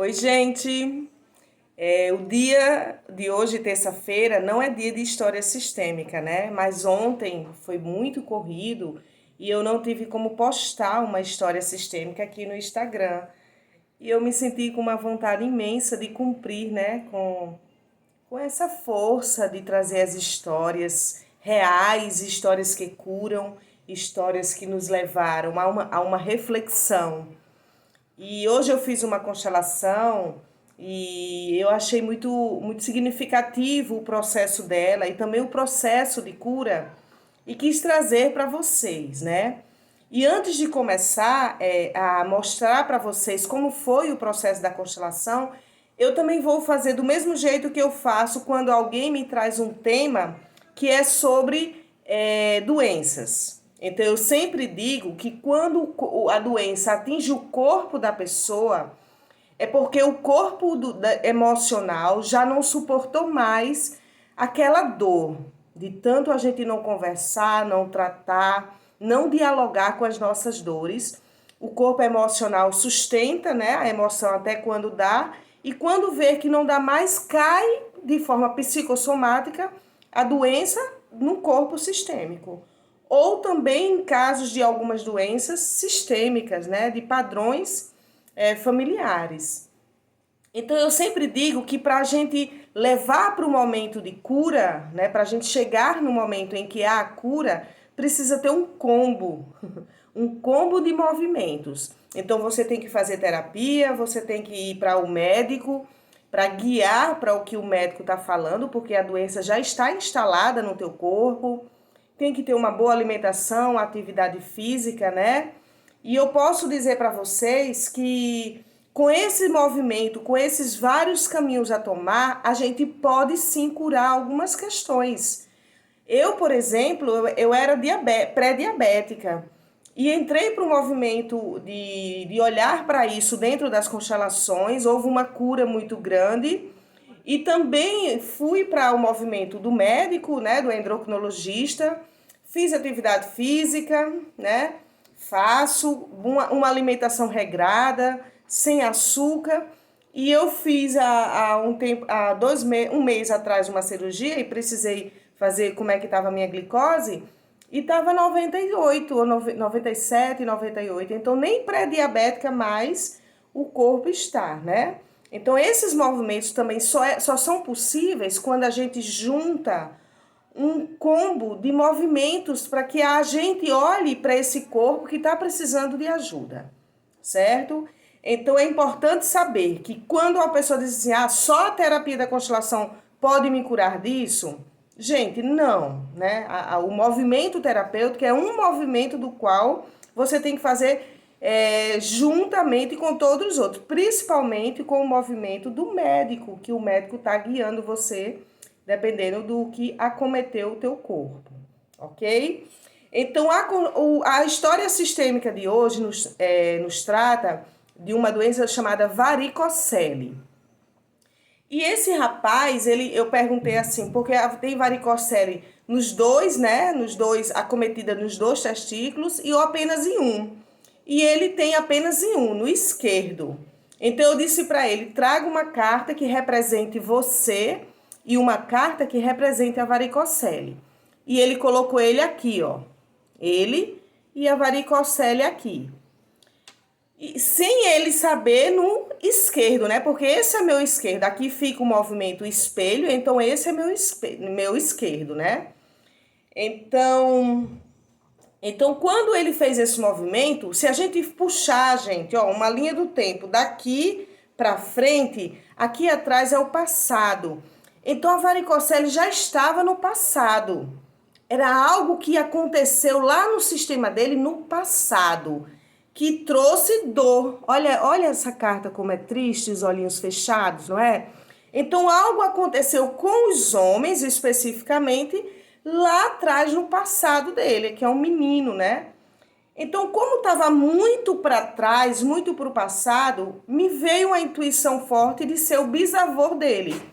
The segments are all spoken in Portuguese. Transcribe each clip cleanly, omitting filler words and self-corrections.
Oi, gente! O dia de hoje, terça-feira, não é dia de história sistêmica, né? Mas ontem foi muito corrido e eu não tive como postar uma história sistêmica aqui no Instagram. E eu me senti com uma vontade imensa de cumprir, né? Com essa força de trazer as histórias reais, histórias que curam, histórias que nos levaram a uma reflexão. E hoje eu fiz uma constelação e eu achei muito significativo o processo dela e também o processo de cura e quis trazer para vocês, né? E antes de começar a mostrar para vocês como foi o processo da constelação, eu também vou fazer do mesmo jeito que eu faço quando alguém me traz um tema que é sobre doenças. Então, eu sempre digo que quando a doença atinge o corpo da pessoa, é porque o corpo emocional já não suportou mais aquela dor de tanto a gente não conversar, não tratar, não dialogar com as nossas dores. O corpo emocional sustenta, né, a emoção até quando dá, e quando vê que não dá mais, cai de forma psicossomática a doença no corpo sistêmico. Ou também em casos de algumas doenças sistêmicas, né, de padrões familiares. Então eu sempre digo que para a gente levar para o momento de cura, né, para a gente chegar no momento em que há a cura, precisa ter um combo, um combo de movimentos. Então você tem que fazer terapia, você tem que ir para o médico para guiar para o que o médico está falando, porque a doença já está instalada no teu corpo. Tem que ter uma boa alimentação, atividade física, né? E eu posso dizer para vocês que com esse movimento, com esses vários caminhos a tomar, a gente pode sim curar algumas questões. Eu, por exemplo, eu era pré-diabética e entrei para o movimento de olhar para isso dentro das constelações, houve uma cura muito grande e também fui para o movimento do médico, né, do endocrinologista, fiz atividade física, né, faço uma alimentação regrada, sem açúcar. E eu fiz um mês atrás uma cirurgia e precisei fazer como é que estava a minha glicose. E estava 98, ou 97, 98. Então, nem pré-diabética mais o corpo está, né? Então, esses movimentos também só são possíveis quando a gente junta um combo de movimentos para que a gente olhe para esse corpo que está precisando de ajuda, certo? Então é importante saber que quando uma pessoa diz assim, só a terapia da constelação pode me curar disso, gente, não, né? O movimento terapêutico é um movimento do qual você tem que fazer juntamente com todos os outros, principalmente com o movimento do médico, que o médico está guiando você dependendo do que acometeu o teu corpo, ok? Então, a história sistêmica de hoje nos trata de uma doença chamada varicocele. E esse rapaz, eu perguntei assim, porque tem varicocele nos dois, né? Acometida nos dois testículos e ou apenas em um. E ele tem apenas em um, no esquerdo. Então eu disse para ele, traga uma carta que represente você e uma carta que represente a varicocele. E ele colocou ele aqui, ó. Ele e a varicocele aqui. E sem ele saber no esquerdo, né? Porque esse é meu esquerdo. Aqui fica o movimento espelho, então esse é meu esquerdo, né? Então, quando ele fez esse movimento, se a gente puxar, gente, ó, uma linha do tempo daqui para frente, aqui atrás é o passado. Então, a varicocele já estava no passado. Era algo que aconteceu lá no sistema dele no passado, que trouxe dor. Olha essa carta como é triste, os olhinhos fechados, não é? Então, algo aconteceu com os homens, especificamente, lá atrás no passado dele, que é um menino, né? Então, como estava muito para trás, muito para o passado, me veio uma intuição forte de ser o bisavô dele.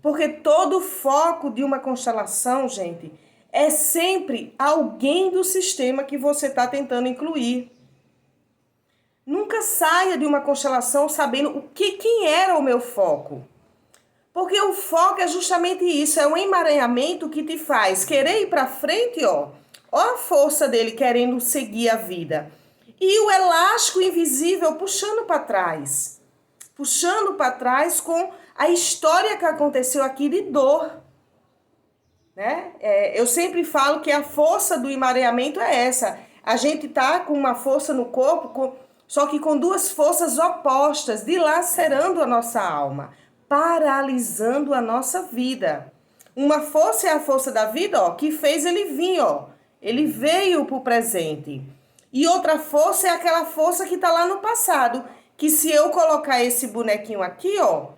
Porque todo o foco de uma constelação, gente, é sempre alguém do sistema que você está tentando incluir. Nunca saia de uma constelação sabendo quem era o meu foco. Porque o foco é justamente isso, é um emaranhamento que te faz querer ir para frente, ó. Ó a força dele querendo seguir a vida. E o elástico invisível puxando para trás. Puxando para trás com a história que aconteceu aqui de dor. Né? Eu sempre falo que a força do emaranhamento é essa. A gente tá com uma força no corpo, só que com duas forças opostas, dilacerando a nossa alma, paralisando a nossa vida. Uma força é a força da vida, ó, que fez ele vir, ó. Ele veio pro presente. E outra força é aquela força que tá lá no passado, que se eu colocar esse bonequinho aqui, ó,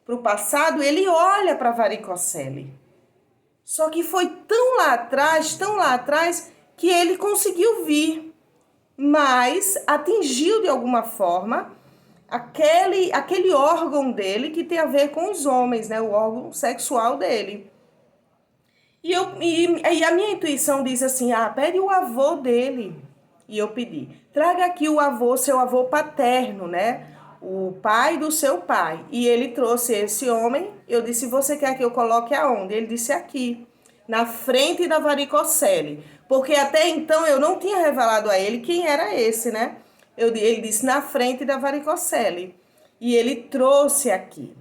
pro passado, ele olha para varicocele. Só que foi tão lá atrás, que ele conseguiu vir, mas atingiu de alguma forma aquele órgão dele que tem a ver com os homens, né? O órgão sexual dele. E a minha intuição diz assim, pede o avô dele. E eu pedi, traga aqui o avô, seu avô paterno, né? O pai do seu pai. E ele trouxe esse homem. Eu disse, você quer que eu coloque aonde? Ele disse, aqui, na frente da varicocele. Porque até então eu não tinha revelado a ele quem era esse, né? Ele disse, na frente da varicocele. E ele trouxe aqui.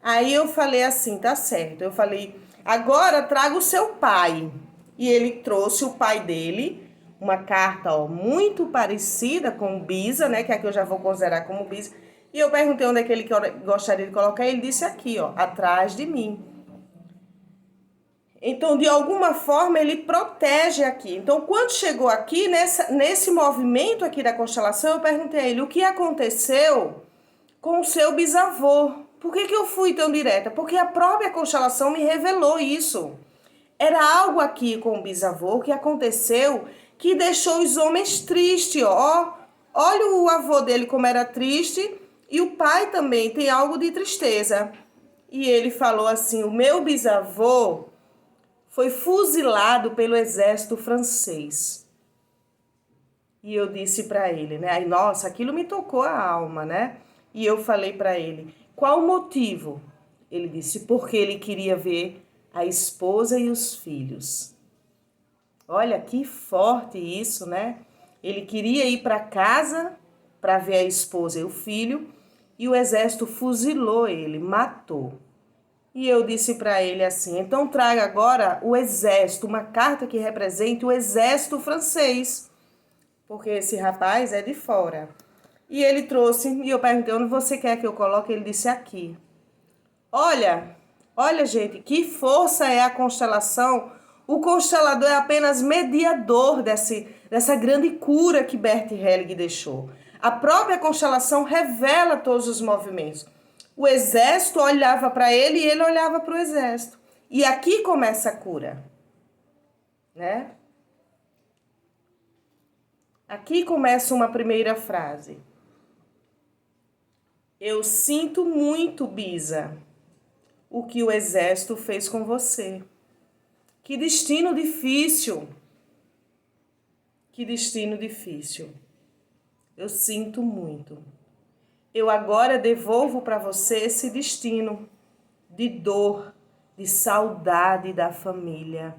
Aí eu falei assim, tá certo. Eu falei, agora traga o seu pai. E ele trouxe o pai dele, uma carta, ó, muito parecida com Bisa, né? Que aqui eu já vou considerar como Bisa. E eu perguntei onde é que ele gostaria de colocar. Ele disse aqui, ó, atrás de mim. Então, de alguma forma, ele protege aqui. Então, quando chegou aqui, nesse movimento aqui da constelação, eu perguntei a ele o que aconteceu com o seu bisavô. Por que eu fui tão direta? Porque a própria constelação me revelou isso. Era algo aqui com o bisavô que aconteceu que deixou os homens tristes, ó. Olha o avô dele como era triste e o pai também tem algo de tristeza. E ele falou assim, o meu bisavô foi fuzilado pelo exército francês. E eu disse para ele, né? Aí, nossa, aquilo me tocou a alma, né? E eu falei para ele, qual o motivo? Ele disse, porque ele queria ver a esposa e os filhos. Olha que forte isso, né? Ele queria ir para casa para ver a esposa e o filho, e o exército fuzilou ele, matou. E eu disse para ele assim, então traga agora o exército, uma carta que represente o exército francês, porque esse rapaz é de fora. E ele trouxe, e eu perguntei, onde você quer que eu coloque? Ele disse, aqui. Olha, gente, que força é a constelação. O constelador é apenas mediador dessa grande cura que Bert Helling deixou. A própria constelação revela todos os movimentos. O exército olhava para ele e ele olhava para o exército. E aqui começa a cura, né? Aqui começa uma primeira frase. Eu sinto muito, Bisa, o que o exército fez com você. Que destino difícil. Que destino difícil. Eu sinto muito. Eu agora devolvo para você esse destino de dor, de saudade da família.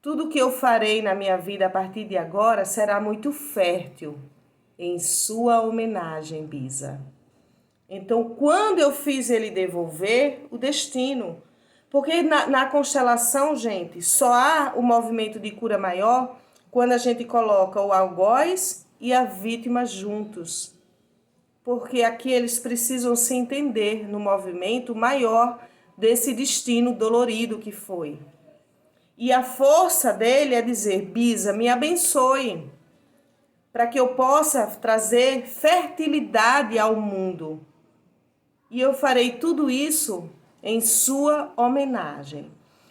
Tudo que eu farei na minha vida a partir de agora será muito fértil em sua homenagem, Bisa. Então, quando eu fiz ele devolver o destino, porque na constelação, gente, só há o movimento de cura maior quando a gente coloca o algoz e a vítima juntos. Porque aqui eles precisam se entender no movimento maior desse destino dolorido que foi. E a força dele é dizer, Bisa, me abençoe, para que eu possa trazer fertilidade ao mundo. E eu farei tudo isso em sua homenagem.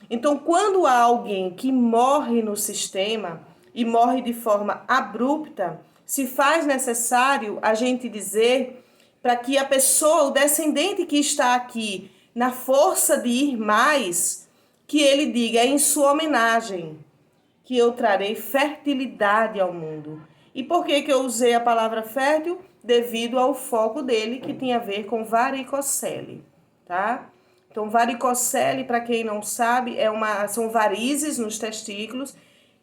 Então, quando há alguém que morre no sistema e morre de forma abrupta, se faz necessário a gente dizer para que a pessoa, o descendente que está aqui, na força de ir mais, que ele diga em sua homenagem que eu trarei fertilidade ao mundo. E por que que eu usei a palavra fértil? Devido ao foco dele, que tinha a ver com varicocele, tá? Então, varicocele, para quem não sabe, são varizes nos testículos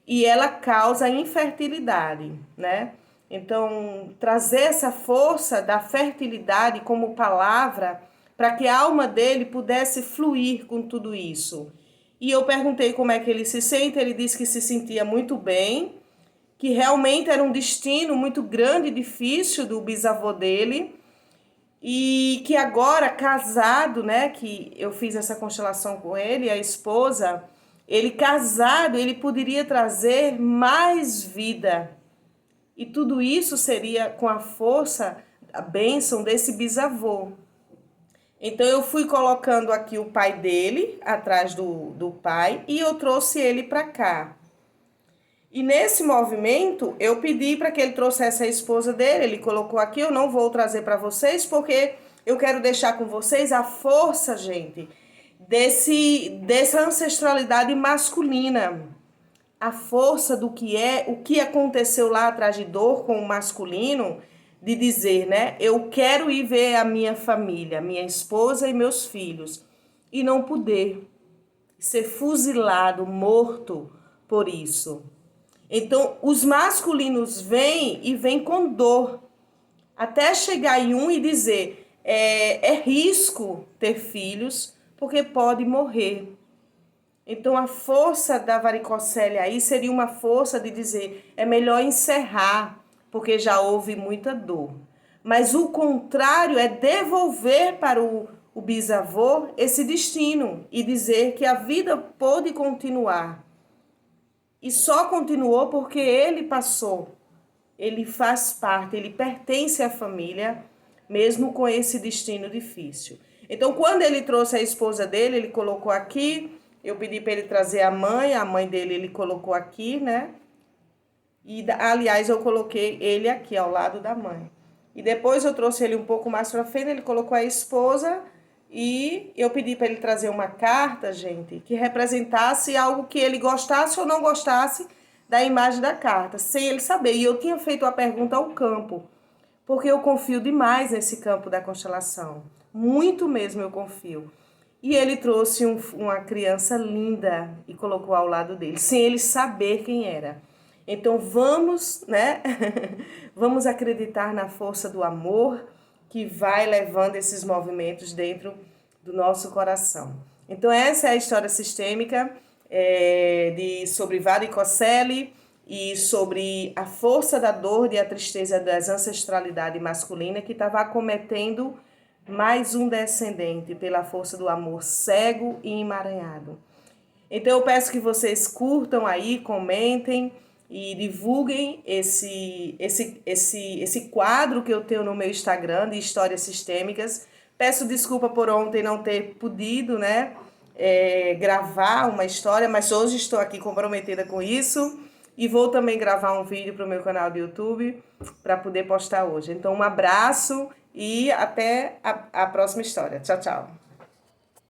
e ela causa infertilidade, né? Então, trazer essa força da fertilidade como palavra para que a alma dele pudesse fluir com tudo isso. E eu perguntei como é que ele se sente, ele disse que se sentia muito bem, que realmente era um destino muito grande e difícil do bisavô dele, e que agora, casado, né, que eu fiz essa constelação com ele, a esposa, ele casado, ele poderia trazer mais vida. E tudo isso seria com a força, a bênção desse bisavô. Então eu fui colocando aqui o pai dele, atrás do pai, e eu trouxe ele para cá. E nesse movimento, eu pedi para que ele trouxesse a esposa dele, ele colocou aqui, eu não vou trazer para vocês, porque eu quero deixar com vocês a força, gente, dessa ancestralidade masculina. A força do que o que aconteceu lá atrás de dor com o masculino, de dizer, né, eu quero ir ver a minha família, minha esposa e meus filhos, e não poder ser fuzilado, morto por isso. Então, os masculinos vêm e vêm com dor, até chegar em um e dizer, é risco ter filhos, porque pode morrer. Então, a força da varicocele aí seria uma força de dizer, é melhor encerrar, porque já houve muita dor. Mas o contrário é devolver para o bisavô esse destino e dizer que a vida pode continuar. E só continuou porque ele passou, ele faz parte, ele pertence à família, mesmo com esse destino difícil. Então, quando ele trouxe a esposa dele, ele colocou aqui, eu pedi para ele trazer a mãe dele ele colocou aqui, né? E, aliás, eu coloquei ele aqui, ao lado da mãe. E depois eu trouxe ele um pouco mais para frente, ele colocou a esposa e eu pedi para ele trazer uma carta, gente, que representasse algo que ele gostasse ou não gostasse da imagem da carta, sem ele saber. E eu tinha feito a pergunta ao campo, porque eu confio demais nesse campo da constelação. Muito mesmo eu confio. E ele trouxe uma criança linda e colocou ao lado dele, sem ele saber quem era. Então vamos, né? Vamos acreditar na força do amor que vai levando esses movimentos dentro do nosso coração. Então essa é a história sistêmica sobre varicocele e sobre a força da dor e a tristeza das ancestralidade masculina que estava acometendo mais um descendente pela força do amor cego e emaranhado. Então eu peço que vocês curtam aí, comentem e divulguem esse quadro que eu tenho no meu Instagram de histórias sistêmicas. Peço desculpa por ontem não ter podido, né, gravar uma história, mas hoje estou aqui comprometida com isso e vou também gravar um vídeo para o meu canal do YouTube para poder postar hoje. Então um abraço e até a próxima história. Tchau, tchau.